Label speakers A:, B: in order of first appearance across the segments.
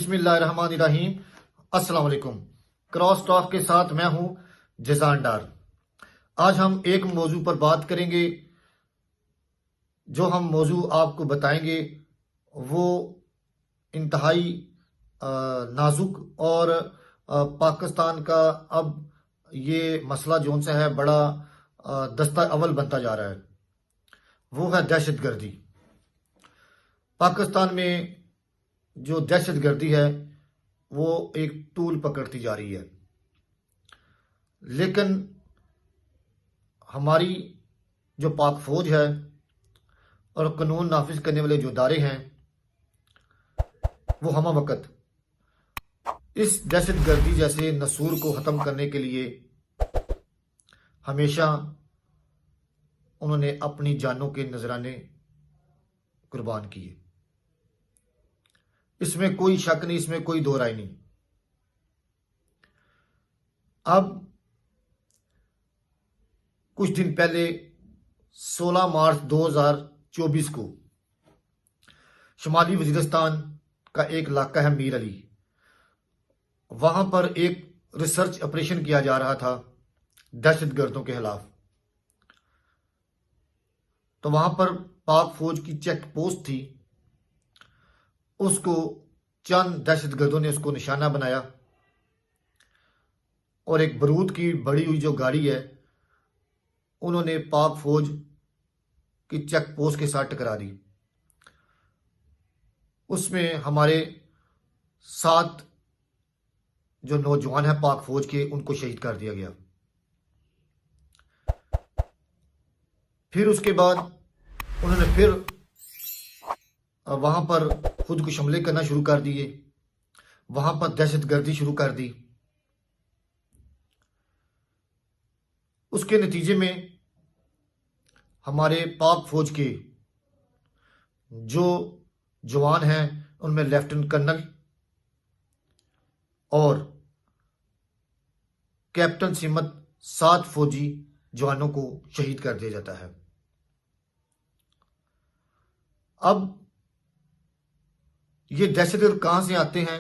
A: बिस्मिल्लाहिर्रहमानिर्रहीम। अस्सलाम वालेकुम। क्रॉस टॉक के साथ मैं हूं जजान डार। आज हम एक मौजू पर बात करेंगे। जो हम मौजू आपको बताएंगे वो इंतहाई नाजुक और पाकिस्तान का अब ये मसला जोन सा है बड़ा दस्ता अव्वल बनता जा रहा है, वो है दहशत गर्दी। पाकिस्तान में जो दहशत गर्दी है वो एक तूल पकड़ती जा रही है, लेकिन हमारी जो पाक फौज है और कानून नाफिज करने वाले जो इदारे हैं वो हम वक्त इस दहशत गर्दी जैसे नसूर को ख़त्म करने के लिए हमेशा उन्होंने अपनी जानों के नजराने कुर्बान किए। इसमें कोई शक नहीं, इसमें कोई दो राय नहीं। अब कुछ दिन पहले 16 मार्च 2024 को शुमाली वजीरिस्तान का एक इलाका है मीर अली, वहां पर एक रिसर्च ऑपरेशन किया जा रहा था दहशत गर्दों के खिलाफ। तो वहां पर पाक फौज की चेक पोस्ट थी, उसको चंद दहशत गर्दों ने उसको निशाना बनाया और एक बारूद की बड़ी हुई जो गाड़ी है उन्होंने पाक फौज की चेक पोस्ट के साथ टकरा दी। उसमें हमारे 7 जो नौजवान हैं पाक फौज के, उनको शहीद कर दिया गया। फिर उसके बाद उन्होंने फिर वहां पर खुद को हमले करना शुरू कर दिए, वहां पर दहशत गर्दी शुरू कर दी। उसके नतीजे में हमारे पाक फौज के जो जवान हैं उनमें लेफ्टिनेंट कर्नल और कैप्टन सिमत 7 फौजी जवानों को शहीद कर दिया जाता है। अब ये दहशतगर्द कहां से आते हैं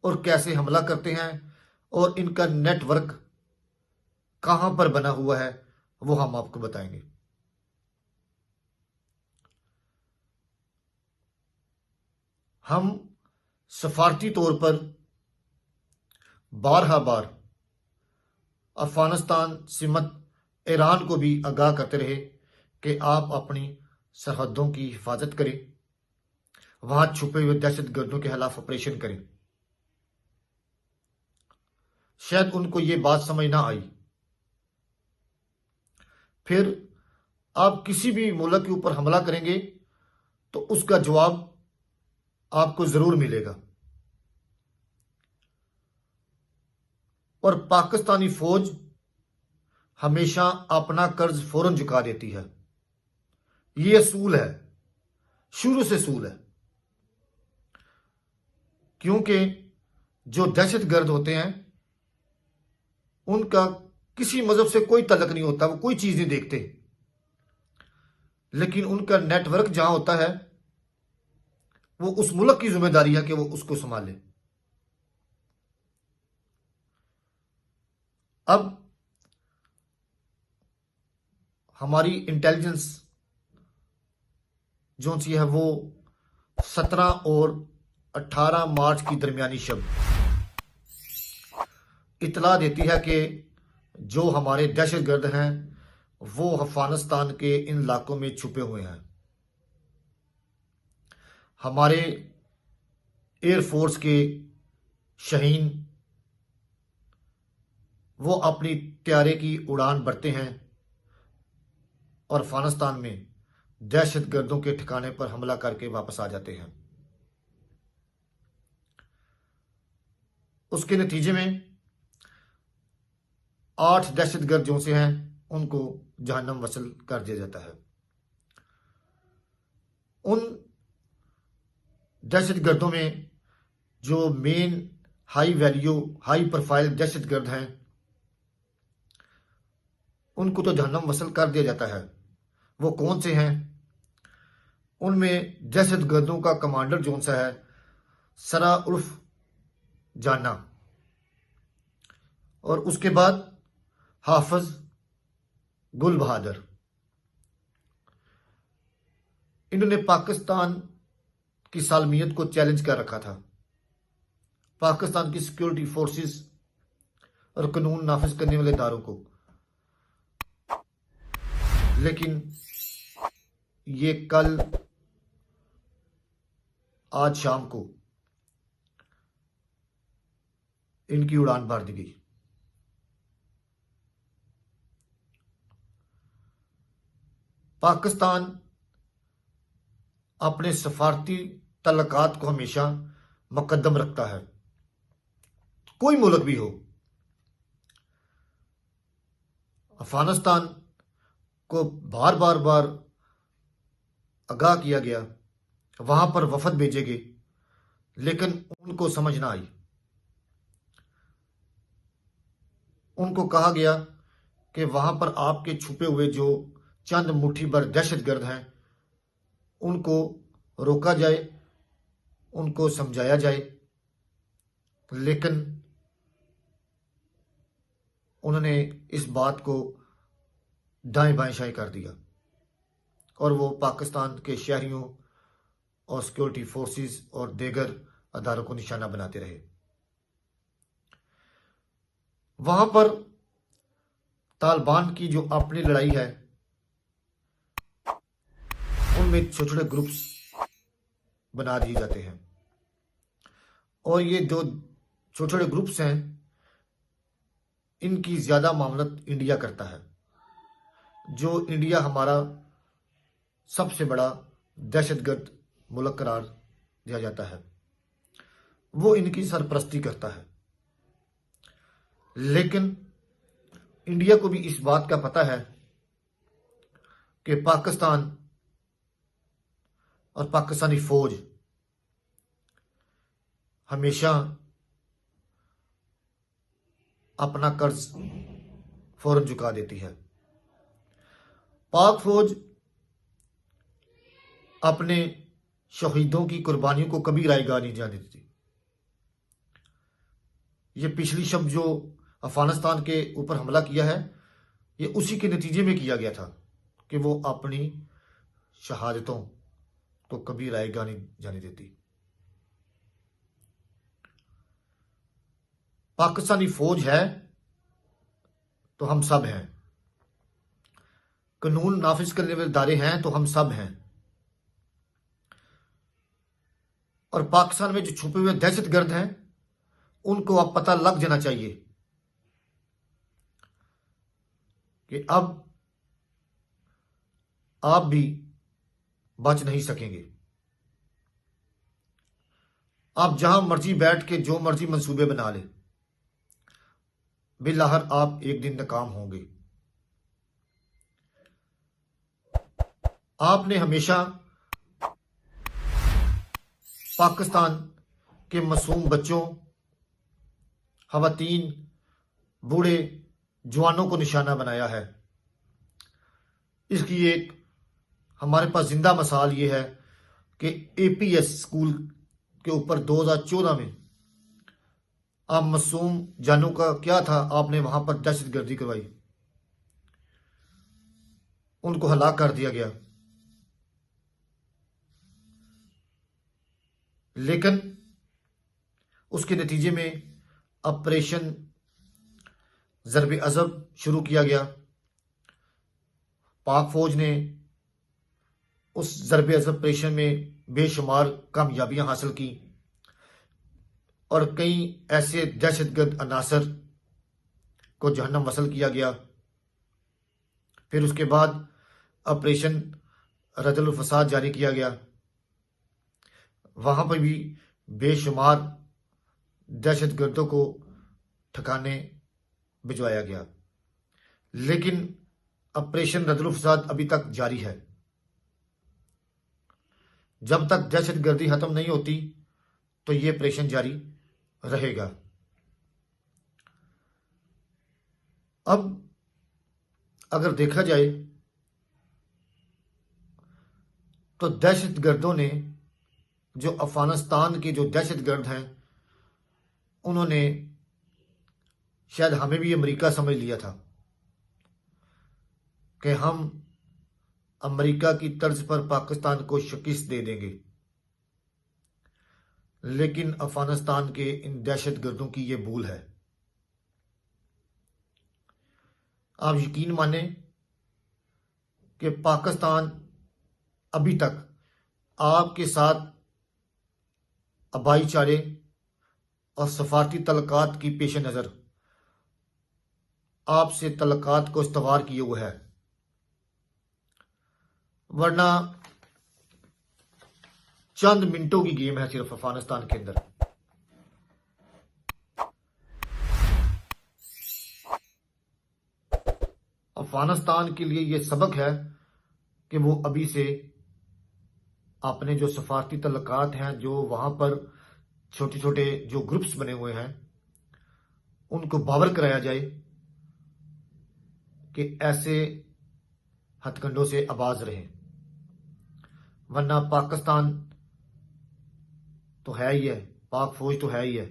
A: और कैसे हमला करते हैं और इनका नेटवर्क कहां पर बना हुआ है वो हम आपको बताएंगे। हम सफारती तौर पर बारहा बार अफगानिस्तान सिमत ईरान को भी आगाह करते रहे कि आप अपनी सरहदों की हिफाजत करें, वहां छुपे हुए दहशत गर्दों के खिलाफ ऑपरेशन करें। शायद उनको ये बात समझ ना आई। फिर आप किसी भी मुल्क के ऊपर हमला करेंगे तो उसका जवाब आपको जरूर मिलेगा। और पाकिस्तानी फौज हमेशा अपना कर्ज फौरन चुका देती है। ये असूल है, शुरू से असूल है। क्योंकि जो दहशत गर्द होते हैं उनका किसी मजहब से कोई तल्लक नहीं होता, वो कोई चीज नहीं देखते, लेकिन उनका नेटवर्क जहां होता है वो उस मुल्क की जिम्मेदारी है कि वो उसको संभाले। अब हमारी इंटेलिजेंस जो सी है वो 17 और 18 मार्च की दरमियानी शब इतला देती है कि जो हमारे दहशतगर्द हैं वो अफगानिस्तान के इन इलाकों में छुपे हुए हैं। हमारे एयरफोर्स के शहीन वो अपनी तैयारे की उड़ान भरते हैं और अफगानिस्तान में दहशत गर्दों के ठिकाने पर हमला करके वापस आ जाते हैं। उसके नतीजे में 8 दहशतगर्द जो से हैं उनको जहन्नम वसल कर दिया जाता है। उन दहशतगर्दों में जो main high value high profile दहशतगर्द हैं उनको तो जहन्नम वसल कर दिया जाता है। वो कौन से हैं? उनमें दहशतगर्दों का कमांडर जो सा है सरा उर्फ जाना, और उसके बाद हाफिज गुल बहादुर। इन्होंने पाकिस्तान की सालमियत को चैलेंज कर रखा था, पाकिस्तान की सिक्योरिटी फोर्सेस और कानून नाफिज करने वाले इदारों को। लेकिन ये कल आज शाम को इनकी उड़ान भर दी गई। पाकिस्तान अपने सफारती तल्लुकात को हमेशा मुकद्दम रखता है, कोई मुल्क भी हो। अफगानिस्तान को बार बार बार आगाह किया गया, वहां पर वफद भेजे गए, लेकिन उनको समझ ना आई। उनको कहा गया कि वहां पर आपके छुपे हुए जो चंद मुट्ठी भर दहशतगर्द हैं उनको रोका जाए, उनको समझाया जाए, लेकिन उन्होंने इस बात को दाएं बाएं शाएं कर दिया और वो पाकिस्तान के शहरियों और सिक्योरिटी फोर्सेस और दीगर अदारों को निशाना बनाते रहे। वहां पर तालिबान की जो अपनी लड़ाई है उनमें छोटे छोटे ग्रुप्स बना दिए जाते हैं, और ये जो छोटे छोटे ग्रुप्स हैं इनकी ज्यादा मामलत इंडिया करता है, जो इंडिया हमारा सबसे बड़ा दहशतगर्द मुल्क करार दिया जाता है, वो इनकी सरपरस्ती करता है। लेकिन इंडिया को भी इस बात का पता है कि पाकिस्तान और पाकिस्तानी फौज हमेशा अपना कर्ज फौरन चुका देती है। पाक फौज अपने शहीदों की कुर्बानियों को कभी रायगा नहीं जाने देती। ये पिछली शब्द जो अफगानिस्तान के ऊपर हमला किया है ये उसी के नतीजे में किया गया था कि वो अपनी शहादतों को कभी रायगा नहीं जाने देती। पाकिस्तानी फौज है तो हम सब हैं, कानून नाफिज करने वाले इदारे हैं तो हम सब हैं, और पाकिस्तान में जो छुपे हुए दहशतगर्द हैं उनको अब पता लग जाना चाहिए कि अब आप भी बच नहीं सकेंगे। आप जहां मर्जी बैठ के जो मर्जी मंसूबे बना ले, बिल्लाहर आप एक दिन नाकाम होंगे। आपने हमेशा पाकिस्तान के मासूम बच्चों, खवातीन, बूढ़े, जवानों को निशाना बनाया है। इसकी एक हमारे पास जिंदा मिसाल ये है कि एपीएस स्कूल के ऊपर 2014 में आप मासूम जानों का क्या था, आपने वहां पर दहशतगर्दी करवाई, उनको हलाक कर दिया गया। लेकिन उसके नतीजे में ऑपरेशन ज़रब अज़ब शुरू किया गया। पाक फौज ने उस ज़रब अज़ब ऑपरेशन में बेशुमार कामयाबियां हासिल की और कई ऐसे दहशतगर्द अनासर को जहन्नम वसल किया गया। फिर उसके बाद ऑपरेशन रदल फसाद जारी किया गया, वहां पर भी बेशुमार दहशतगर्दों को ठिकाने भिजवाया गया। लेकिन ऑपरेशन रदल फसाद अभी तक जारी है। जब तक दहशतगर्दी खत्म नहीं होती तो ये ऑपरेशन जारी रहेगा। अब अगर देखा जाए तो दहशतगर्दों ने जो अफगानिस्तान के जो दहशतगर्द हैं, उन्होंने शायद हमें भी अमेरिका समझ लिया था कि हम अमेरिका की तर्ज पर पाकिस्तान को शिकस्त दे देंगे। लेकिन अफगानिस्तान के इन दहशतगर्दों की ये भूल है। आप यकीन माने कि पाकिस्तान अभी तक आपके साथ भाईचारे और सफारती तल्लुकात की पेश नज़र आपसे तल्लुकात को इस्तवार किए हुए है, वरना चंद मिनटों की गेम है सिर्फ अफगानिस्तान के अंदर। अफगानिस्तान के लिए यह सबक है कि वो अभी से अपने जो सफारती तल्लुकात हैं, जो वहां पर छोटे छोटे जो ग्रुप्स बने हुए हैं, उनको बावर कराया जाए कि ऐसे हथकंडों से आबाज रहें, वरना पाकिस्तान तो है ही है, पाक फौज तो है ही है,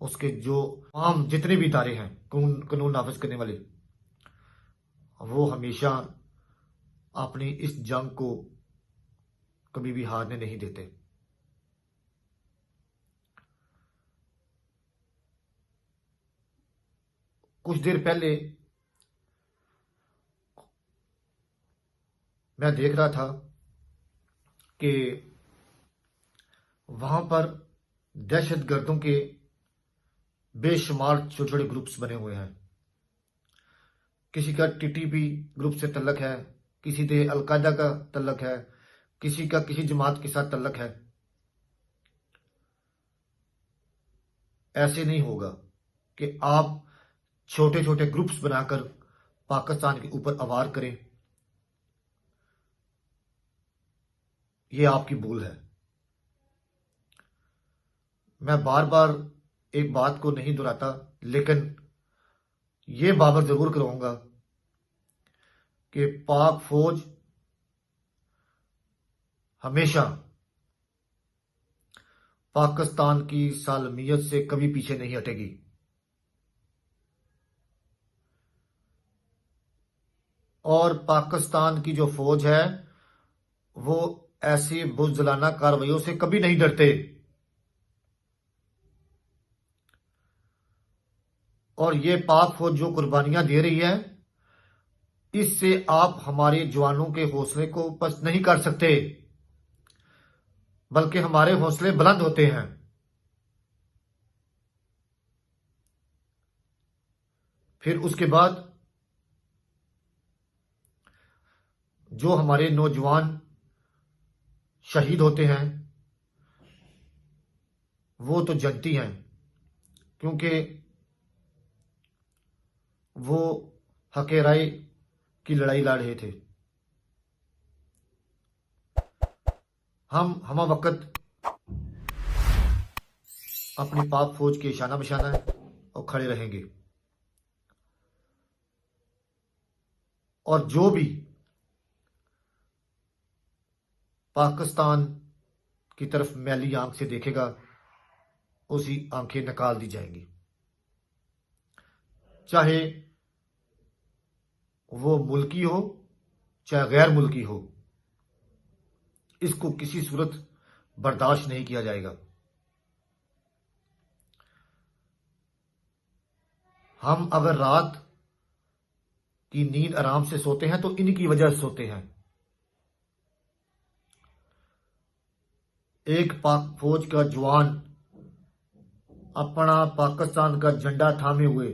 A: उसके जो आम जितने भी इदारे हैं कानून नाफिज करने वाले, वो हमेशा अपनी इस जंग को कभी भी हारने नहीं देते। कुछ देर पहले मैं देख रहा था कि वहां पर दहशतगर्दों के बेशुमार छोटे छोटे ग्रुप्स बने हुए हैं। किसी का टीटीपी ग्रुप से तल्लक है, किसी से अलकायदा का तल्लक है, किसी का किसी जमात के साथ तल्लक है। ऐसे नहीं होगा कि आप छोटे छोटे ग्रुप्स बनाकर पाकिस्तान के ऊपर अवार करें। यह आपकी भूल है। मैं बार बार एक बात को नहीं दोहराता, लेकिन यह बाबर जरूर कराऊंगा कि पाक फौज हमेशा पाकिस्तान की सालमियत से कभी पीछे नहीं हटेगी। और पाकिस्तान की जो फौज है वो ऐसी बुज़दिलाना कार्रवाइयों से कभी नहीं डरते। और ये पाक फौज जो कुर्बानियां दे रही है, इससे आप हमारे जवानों के हौसले को पस्त नहीं कर सकते, बल्कि हमारे हौसले बुलंद होते हैं। फिर उसके बाद जो हमारे नौजवान शहीद होते हैं वो तो जनती हैं, क्योंकि वो हक राय की लड़ाई लड़ रहे थे। हम वक्त अपनी पाक फौज के शाना बशाना है और खड़े रहेंगे। और जो भी पाकिस्तान की तरफ मैली आंख से देखेगा, उसी आंखें निकाल दी जाएंगी, चाहे वो मुल्की हो चाहे गैर मुल्की हो। इसको किसी सूरत बर्दाश्त नहीं किया जाएगा। हम अगर रात की नींद आराम से सोते हैं तो इनकी वजह से सोते हैं। एक पाक फौज का जवान अपना पाकिस्तान का झंडा थामे हुए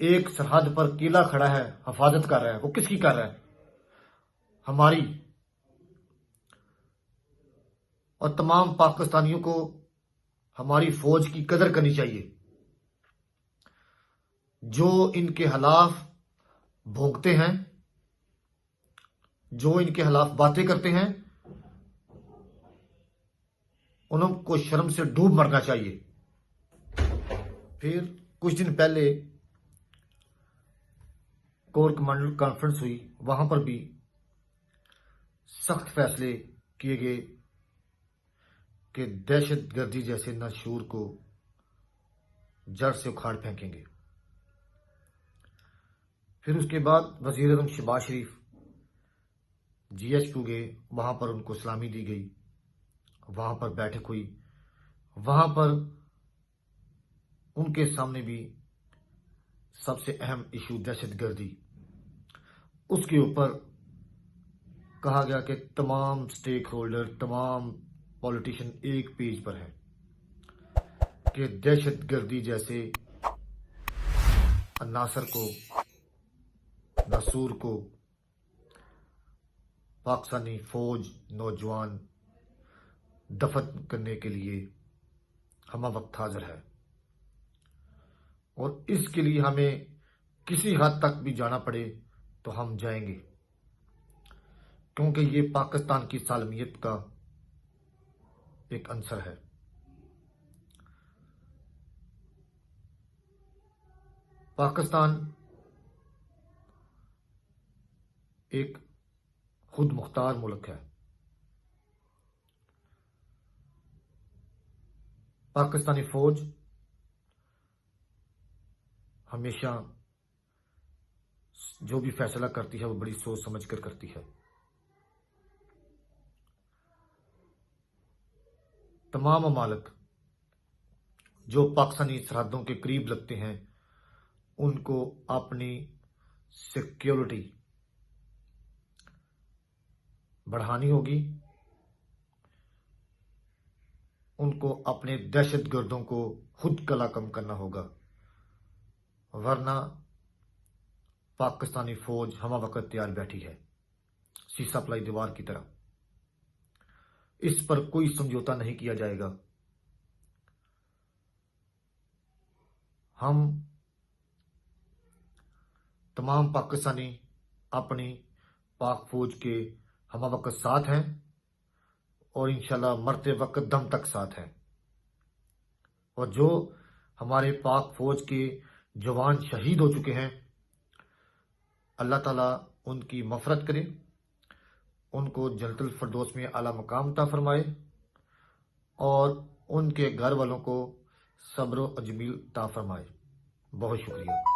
A: एक सरहद पर किला खड़ा है, हिफाजत कर रहा है। वो किसकी कर रहा है? हमारी। और तमाम पाकिस्तानियों को हमारी फौज की कदर करनी चाहिए। जो इनके खिलाफ भोंकते हैं, जो इनके खिलाफ बातें करते हैं, उनको शर्म से डूब मरना चाहिए। फिर कुछ दिन पहले कोर कमांडर कॉन्फ्रेंस हुई, वहां पर भी सख्त फैसले किए गए कि दहशतगर्दी जैसे नशूर को जड़ से उखाड़ फेंकेंगे। फिर उसके बाद वज़ीर आज़म शहबाज शरीफ GHQ गए, वहाँ पर उनको सलामी दी गई, वहाँ पर बैठक हुई, वहाँ पर उनके सामने भी सबसे अहम इशू दहशतगर्दी, उसके ऊपर कहा गया कि तमाम स्टेक होल्डर, तमाम पॉलिटिशियन एक पेज पर हैं कि दहशतगर्दी जैसे अन्नासर को, नसूर को पाकिस्तानी फौज नौजवान दफन करने के लिए हम वक्त हाजिर है, और इसके लिए हमें किसी हद तक भी जाना पड़े तो हम जाएंगे, क्योंकि ये पाकिस्तान की सालमियत का एक अंसर है। पाकिस्तान एक खुद मुख्तार मुल्क है। पाकिस्तानी फौज हमेशा जो भी फैसला करती है वो बड़ी सोच समझ कर करती है। तमाम ममालिक जो पाकिस्तानी सरहदों के करीब लगते हैं उनको अपनी सिक्योरिटी बढ़ानी होगी, उनको अपने दहशतगर्दों को खुद कला कम करना होगा, वरना पाकिस्तानी फौज हमा वक्त तैयार बैठी है, सीसा पलाई दीवार की तरह। इस पर कोई समझौता नहीं किया जाएगा। हम तमाम पाकिस्तानी अपनी पाक फौज के हमा वक्त साथ हैं और इंशाल्लाह मरते वक्त दम तक साथ हैं। और जो हमारे पाक फौज के जवान शहीद हो चुके हैं, अल्लाह ताला उनकी मफ़रत करे, उनको जन्नतुल फिरदौस में आला मकाम अता फरमाए और उनके घर वालों को सब्र व जमील अता फरमाए। बहुत शुक्रिया।